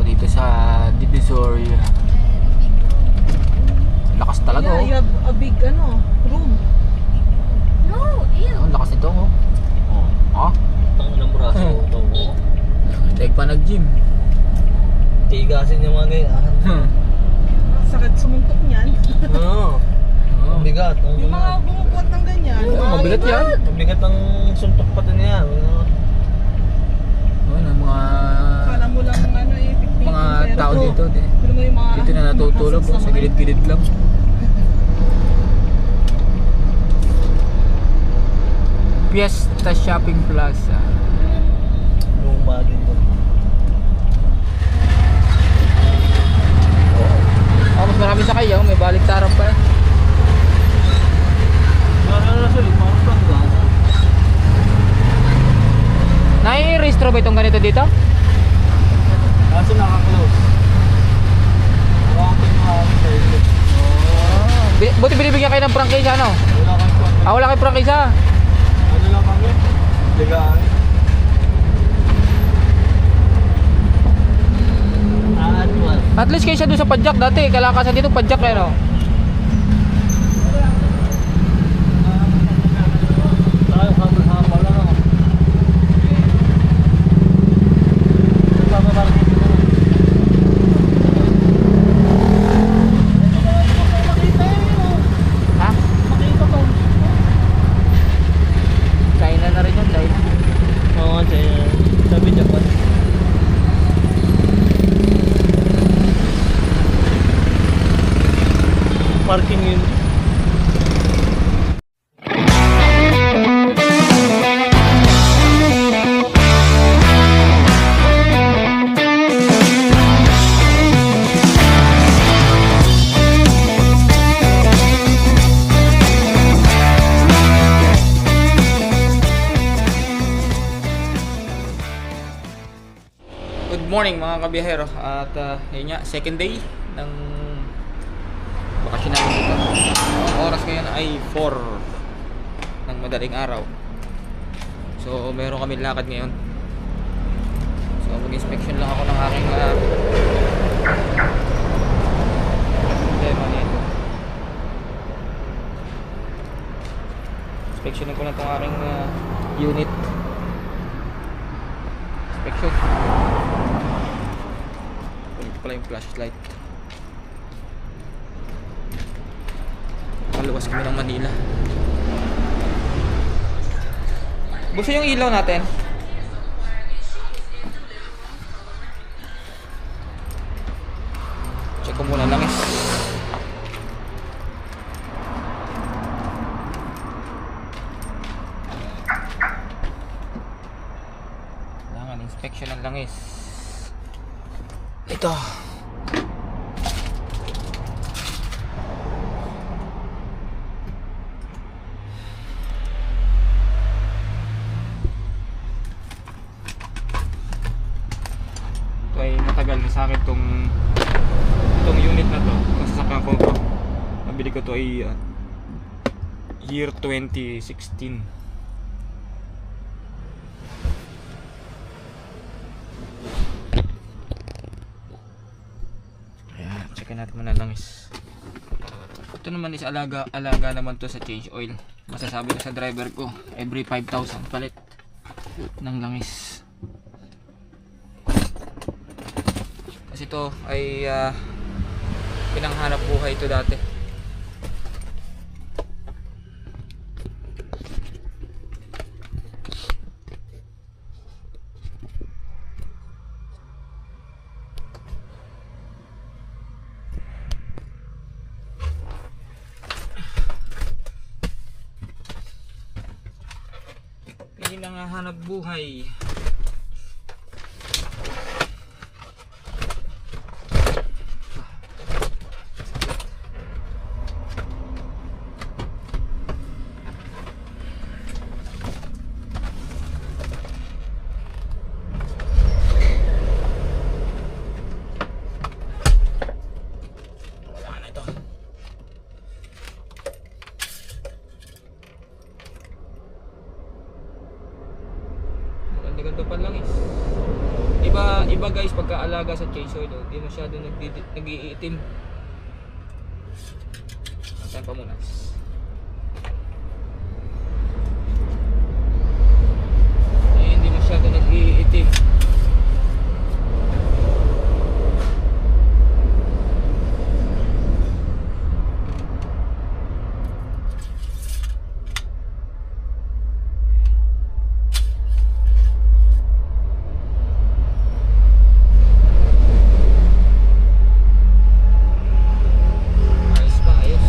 dito sa Divisoria. Lakas talaga Yeah, you have a big room. No, ew. Ang lakas nito oh. Ha? Tangan ng braso ito mo. Tek pa nag-gym. Tigasin yung mga ganyan. Sakit sumuntok niyan. Oo. Ang bigat. Yung mga bumubuhat ng ganyan. Oo, mabigat yan. Ang bigat ng suntok pati niya. Ano, mga Kala mo lang pipilitin. mga tao dito. Pero mo yung mga Dito na natutulog oh, sa gilid-gilid lang. Fiesta Shopping Plaza. Luma din yun. Mas marami sa kayo, may baliktaran pa eh. Ano sulit, mga plangga. Nai-restro ba itong ganito dito? Kaso naka-close. Hawakin mo ako sa ilo. Buti binibigyan kayo ng prangkisa ano? Wala kang plangga. Wala kayo prangkisa. Ano lang kami? Ligaan. Annual. At least kaysa doon sa padjak dati, kalakasan dito padjak eh no? Tayo habal-habal lang ako. Nagpapaparking dito. Ha? Makita to. China na rin yun, China. Oo, China. Sabi Japan. Parking yun. Good morning mga kabiyahero. At yun nga, second day ng bakasyon namin dito. Ang oras ngayon ay 4 ng madaling araw. So meron kami lakad ngayon. So mag-inspection lang ako ng aking nito. Inspectionin ko lang itong aking unit. Inspection. Kunin ko pala yung flashlight. Maluwas kami ng Manila. Gusto yung ilaw natin? Check ko muna lang Kailangan inspection ng langis. Ito. Ay matagal na sa akin itong unit na to. Ang sasakyan ko to, nabili ko to ay year 2016. Ayan, checkin natin muna langis. Ito naman is alaga naman to sa change oil. Masasabi ko sa driver ko, every 5,000 palit ng langis. Kasi ito ay pinanghanap buhay ito dati. Pinanghanap buhay. Ganda-ganda pa lang is. Iba guys, pagkaalaga sa chainsaw, no, di masyado nag-iitim. Saan pa muna? Hindi masyado nag-iitim. Ayos pa, ayos.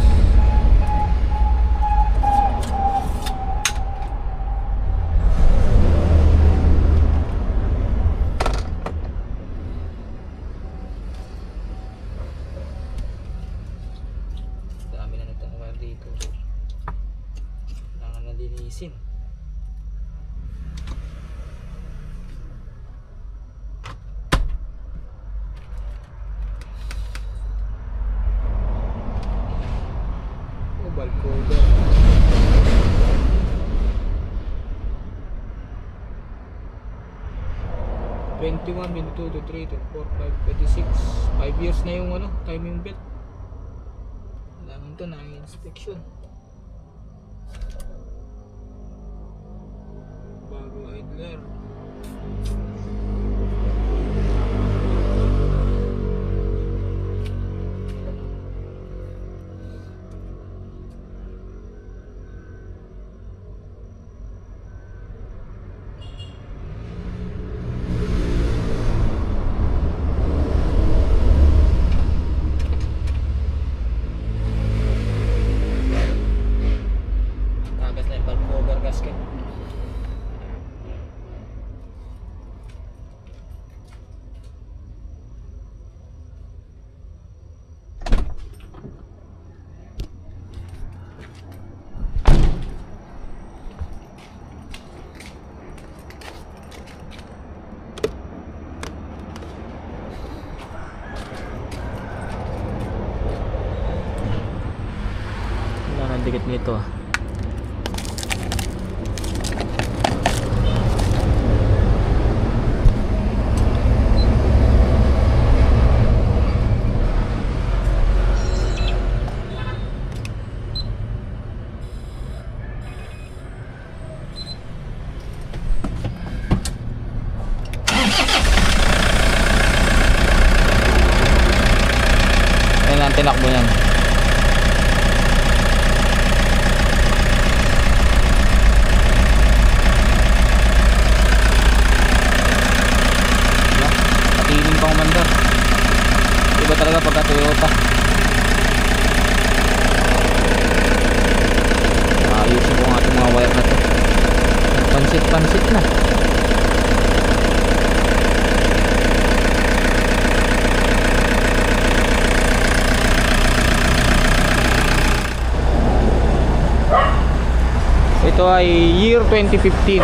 Dami na nitong wire dito. Kailangan na linisin. Oh, balcoda. Twenty-one, 22, 23, 24, 5, 26. 5 years na yung timing belt. Kailangan to na inspection. Bago idler. Tagas na yung valve cover gasket. Wala nang dikit nito ah. Ayun ang tinakbo niyan. Patiling pang mandar. Iba talaga pagka Toyota. Ayusin ko nga itong mga wire na to. Pansit-pansit na. Ito ay year 2015.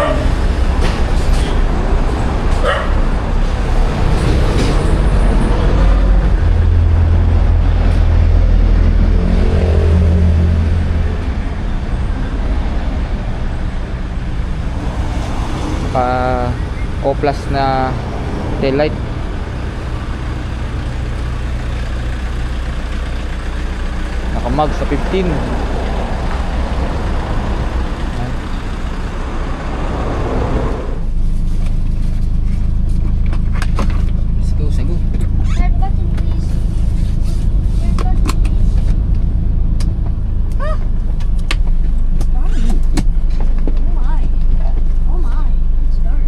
O plus na taillight. Nakamag sa 15. Let's go, sago. Red button, please. Red button, please. Ah! Mommy. Oh my. Oh my. It's dark.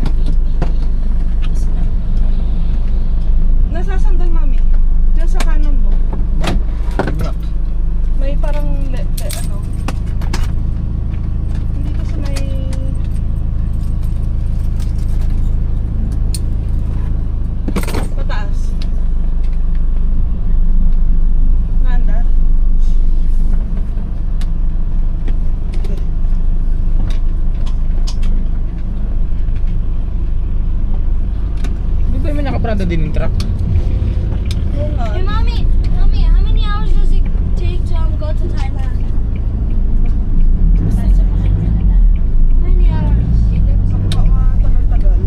Nasasandal, mami. Diyan sa kanan mo. May parang ano. Dito sa may pataas. Nanda. Di ba yung nakaparada din yung truck? Oo nga. Hey, mommy. Tell me, how many hours does it take to go to Thailand? How many hours? Tagal-tagal.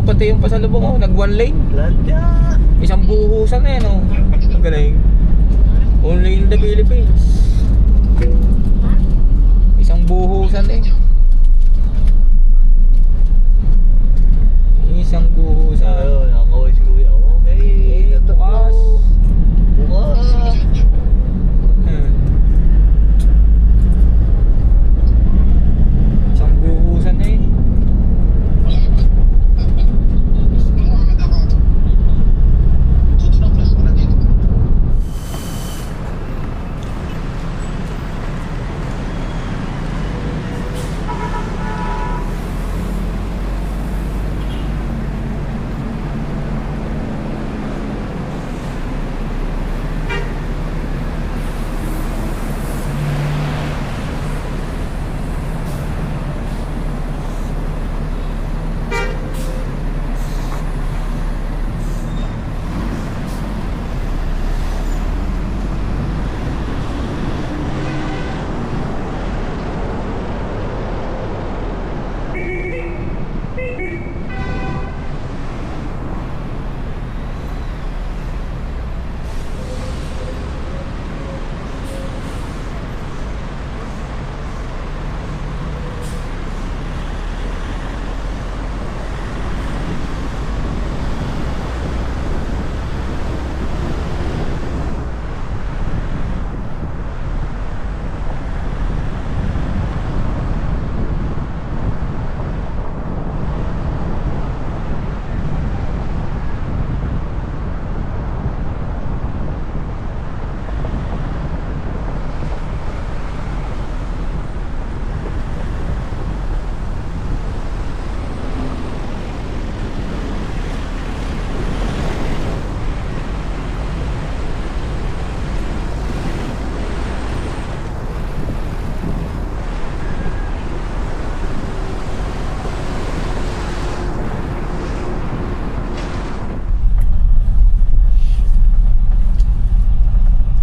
oh, pati yung pasalubong oh, nag one lane. Ladya! Isang buhusan na yan oh. Ang galing. Only in the Philippines. Isang buhusan eh. Isang buhusan. Ayun, nakakaway si Kuya. Okay, ito po. bukas. Bukas. Isang buhusan eh.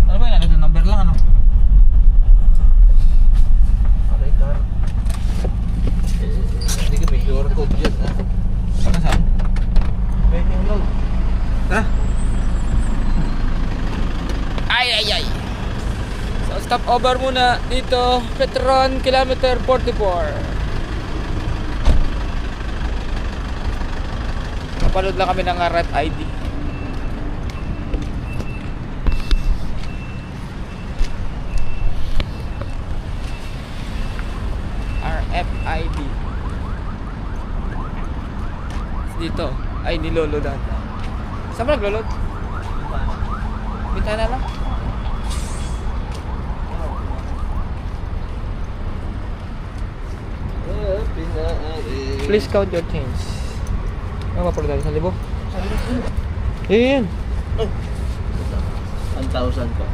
Ano ba yan? Ito number lang ano? Aray, car. Hindi ka may QR code dyan, ha? Saan saan? Pwede yung load. Ha? Ay ay ay. So stop over muna dito, Petron kilometer 44. Napanood lang kami ng RFID. RFID. Dito ay nilolo data. Saan ba naglolod? Bintana lang. Please count your change. Ano ba pala tayo? 1,000? Yan. 1,000 pa.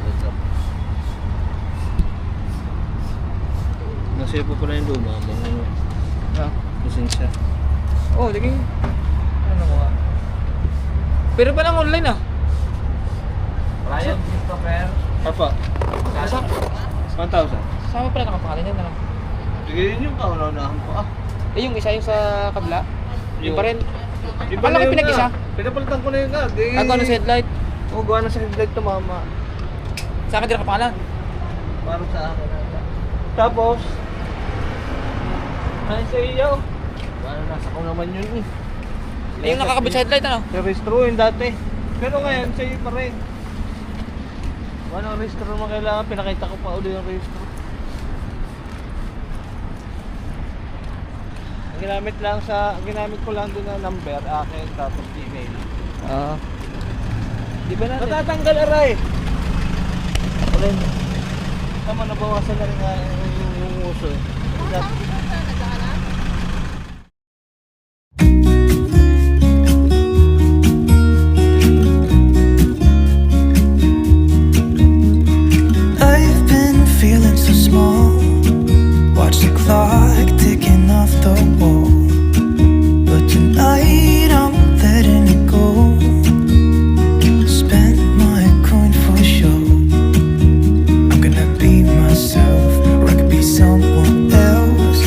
Nasa po pala yung luma. Ah. Lisensya. Oh, sige. Ano mo nga? Pero pa lang online ah. Ryan, Christopher. Apa? Sa 1,000. Sama pala nakapangalan yan. Ano? Sige yun yung kauna-unahan ko, ah. Eh yung isa yung sa kabla. Yung pa rin. Di Paano kayo pinag-isa? Pinapalitan ko na yun na. Di... Ako ano sa headlight. Oo, gawa na sa headlight to, mama. Sa akin din nakapangalan. Para sa akin ata. Tapos, ano sa iyo? Ano, nasa ko naman yun eh. Eh yung nakakabit sa headlight ano? Sa restro yung dati. Pero ngayon, sa iyo pa rin. Ano, restro naman kailangan. Pinakita ko pa ulit yung restro. Ang ginamit ko lang doon na number, akin, tapos email. Ah. Di ba natin? Natatanggal aray! Alin? Tama, nabawasan na rin nga yung uso eh. I've been feeling so small. Watch the clock ticking off the wall. But tonight I'm letting it go. Spend my coin for sure. I'm gonna be myself, or I could be someone else.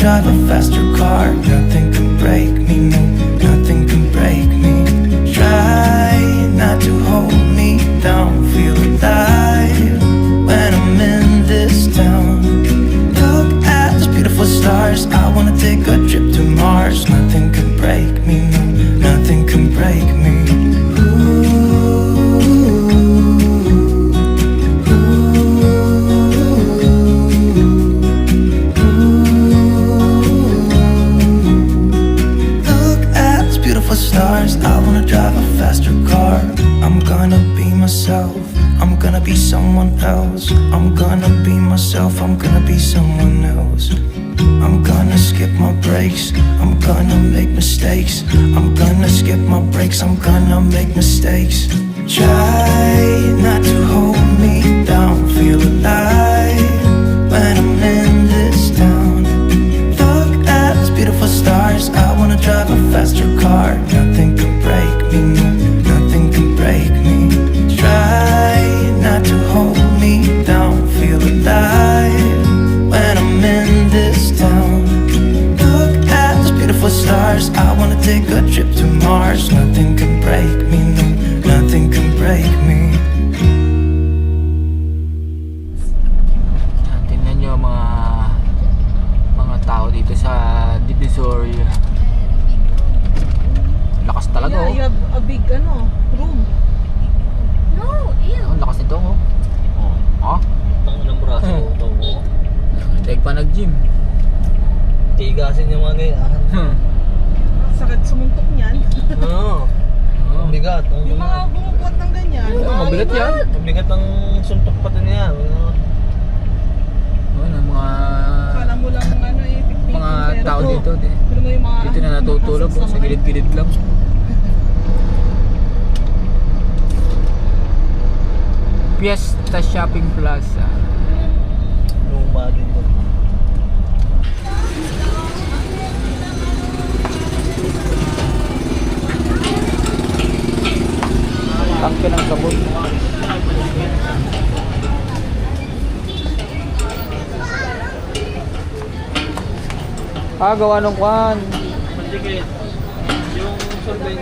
drive a faster car. Nothing can break me, no, nothing can break me. Try not to hold me down. Feel alive when I'm in this town. Look at those beautiful stars. I wanna take a trip to Mars. Nothing can break me, no, nothing can break me. Stars, I wanna drive a faster car. I'm gonna be myself, I'm gonna be someone else. I'm gonna be myself, I'm gonna be someone else. I'm gonna skip my breaks, I'm gonna make mistakes. I'm gonna skip my breaks, I'm gonna make mistakes. Try not to hold me down. Feel alive when I'm in this town. Look at these beautiful stars. I wanna drive a faster car. Nothing can break me, no, nothing can break me. Try not to hold me down. Feel alive when I'm in this town. Look at those beautiful stars. I wanna take a trip to Mars. Nothing can break me, no, nothing can break me. Tingnan nyo mga tao dito sa Divisoria. Lakas talaga, Yeah, you have a big room. No, ew. Ang lakas nito, oh. Oh. Tangan ng braso ito mo. Daig pa nag-gym. Tigasin yung mga gayahan. Sakit sumuntok niyan. Oo. Ang bigat. Yung mga bumubuhat ng ganyan. Mabigat yan. Ang bigat ang suntok pa din yan. Mga Kala mo lang 15. mga tao dito. Pero mo yung mga Dito na natutulog, oh, sa gilid-gilid lang. Fiesta Shopping Plaza. Luma din doon. Tangke ng sabon. Gawa nung kwan. Pandikit. Yung solvent.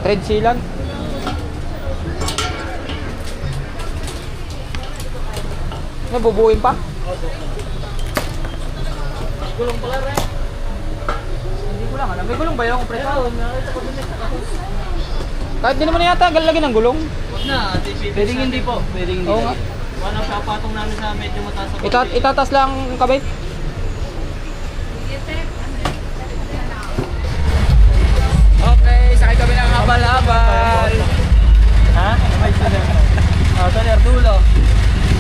Trade sealant. Nabubuhin pa? Gulong pala rin. Hindi ko lang alam. May gulong ba yung preso? Kahit di naman yata galagin ng gulong. Huwag na. Pwedeng hindi po. Pwedeng hindi. Oo nga. Walang papatong namin sa medyo mataas sa Itatas lang kabay. Okay, sakay kami ng habal-habal. Ha? Ay, sila. Sa Nerdulo.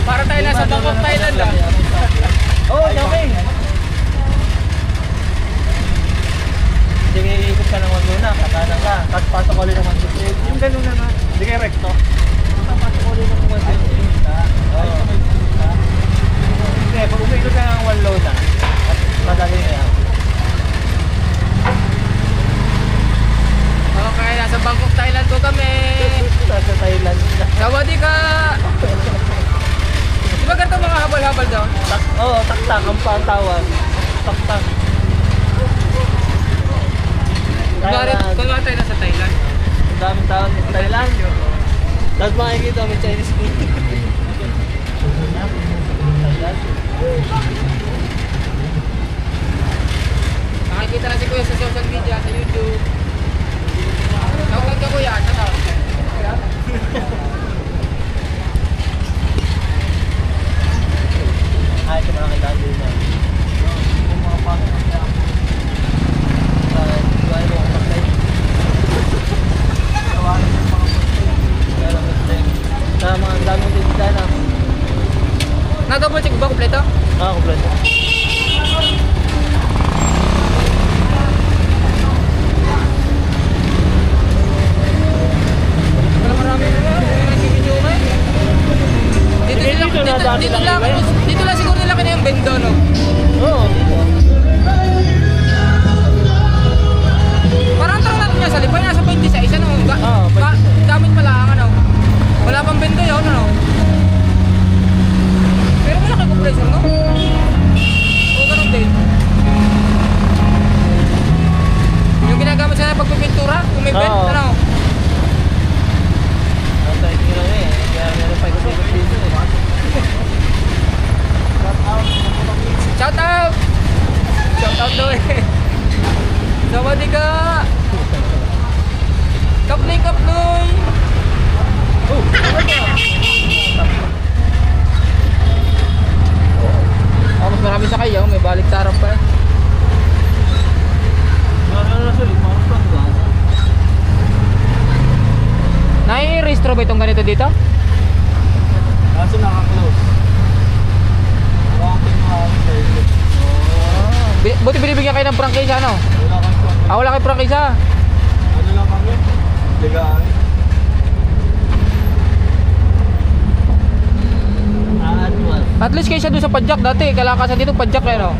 Para tayo nasa Bangkok, Thailand lang. Oo, okay. Sige, ikot ka ng Wanduna, kakanan ka. Tapos pasok ulit ng Wanduna. Yung ganun na na. Hindi kayo recto. Pasok ulit ng Wanduna. Oo. Hindi, pag umikot ka ng Wanduna, madali na yan. Okay, nasa Bangkok, Thailand po kami. Nasa Thailand na. Sawadi ka! Di ba ganito mga habal-habal daw? Oo, taktak ang pantawag. Taktak. Kunwari tayo nasa Thailand. Ang daming tao sa Thailand. Tapos makikita may Chinese food. Nakikita na si Kuya sa social media, sa YouTube. Tawag ka Kuya, ano tawag? Ay, ito nakakita din na. Yung mga pasok na siya. Gawin mo ang pagkain. Gawin mo ang pagkain. Sa mga daming tinda na. Na-double check ba kompleto? Kompleto. Wala marami na nga. Nag-video ka eh. Dito lang siguro nila kina yung bendo, no? Oo, dito. Parang tarang natin niya sa Lipay, nasa 26, ano? Gamit pala ang ano. Wala pang bendo yun, ano? Pero malaki compressor, no? O ganun din. On the way. Sawadika. Kapling kaploy. Oh, ano ba? Oh, mas marami sa kayo, may balik tarap pa eh. Nai-restro ba itong ganito dito? Kaso naka-close. Walking out. Buti binibigyan kayo ng prangkisa, ano? Wala kang phone. Wala kayo prangkisa. Ano lang kami? Ligaan. At least kaysa doon sa padjak dati, kalakasan dito padjak eh, no?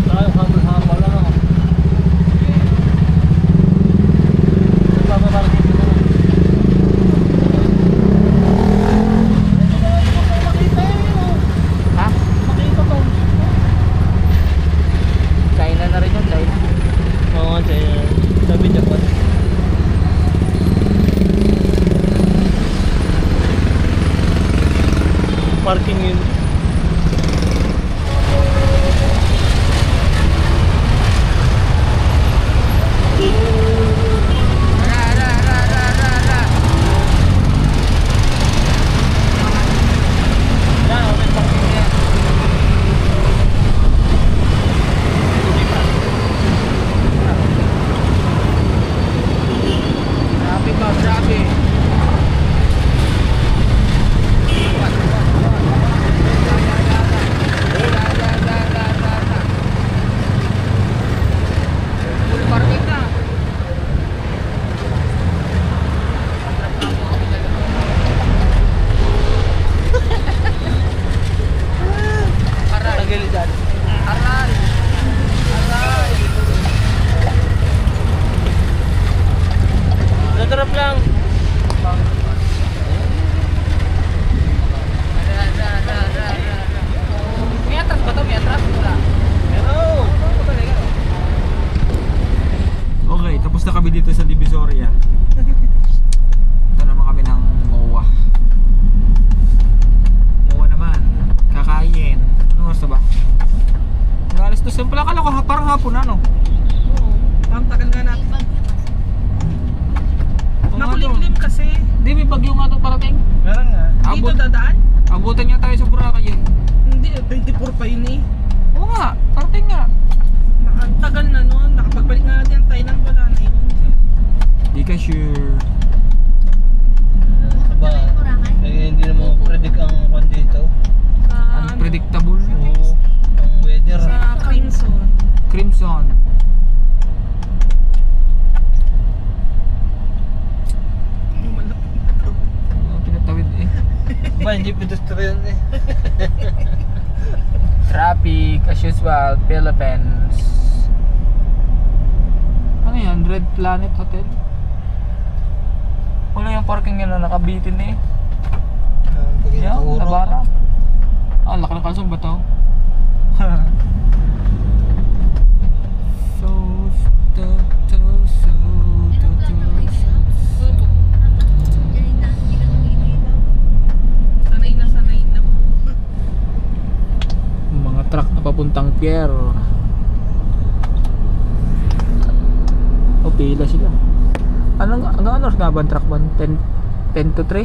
Tayo habal-habal lang ako. Nagpapaparang dito na. Ha? Makita to. China na rin yun, China. Oo, sabi Japan. Parking yun. Natrap lang. May atras ba to? May atras? Wala. Okay, tapos na kami dito sa Divisoria. Ito naman kami ng MOA. MOA naman. Kakain. Anong oras na ba? Alas 2 pala. Akala ko parang hapon na, no? Ang tagal nga natin. Oo nga to. Nakulimlim kasi. Hindi, may bagyo nga itong parating. Meron nga. Dito dadaan? Abutan niya tayo sa Boracay eh. Hindi, 24 pa yun eh. Oo nga, parating nga. Ang tagal na nun. Nakapagbalik na natin ang Thailand, wala na yun. Di ka sure. Saba, hindi na mo-predict ang kwan dito. Sa, Unpredictable. Oo, ang weather. sa Crimson. Crimson. Oh, pinatawid eh. Ba, hindi pedestrian eh. Traffic as usual, Philippines. Ano yan? Red Planet Hotel? Wala yung parking nila, nakabitin eh. Yan, nabara. Ah, laki ng kalsong ba to? Sanay na po. Mga truck na papuntang pier. O, pila sila. Anong oras nga ba ang truck ban? 10 to 3?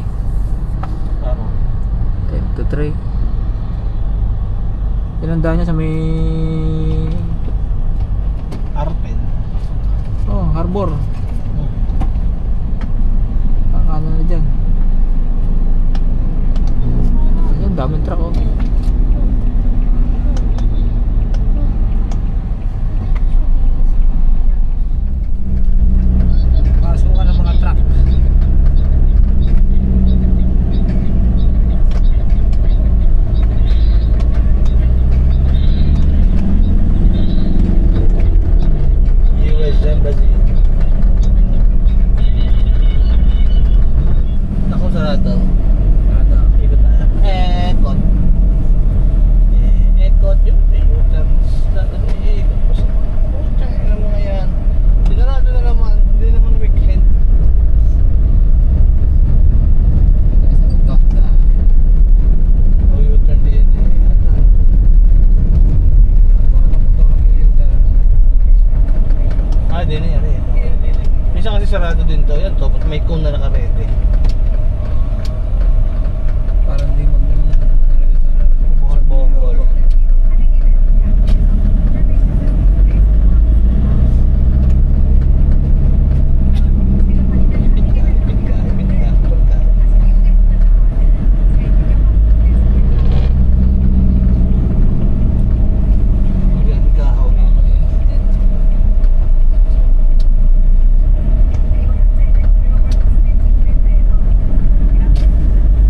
10 to 3. Pinandaan niya sa may Arpen. oh, harbor. Kanan na dyan. Ayun, daming truck oh. Pasukan ng mga truck. US Embassy. Ako sarado. Ano? Ikot tayo. Kon. sarado din to. Yan to, ba't may cone na nakarete? Parang di Bukol.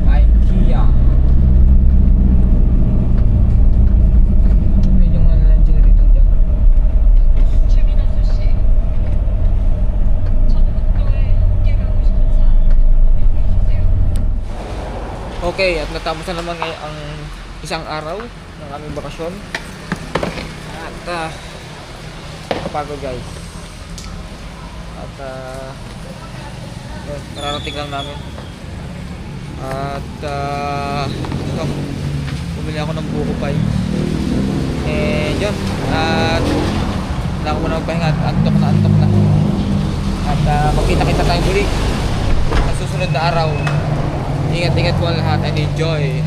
IKEA. Yung ano lang dyan dito dyan. 최민환 씨, 전북도에 함께 가고 싶은 사람 얘기해 주세요. Okay, at natapos na naman ngayon ang isang araw ng aming bakasyon. At kapagod guys. At yun, kararating lang namin. At ito, bumili ako ng buko pie. And yun, at wala ko muna magpahinga at antok na. At magkita-kita tayo muli sa susunod na araw. Ingat-ingat po ang lahat and enjoy.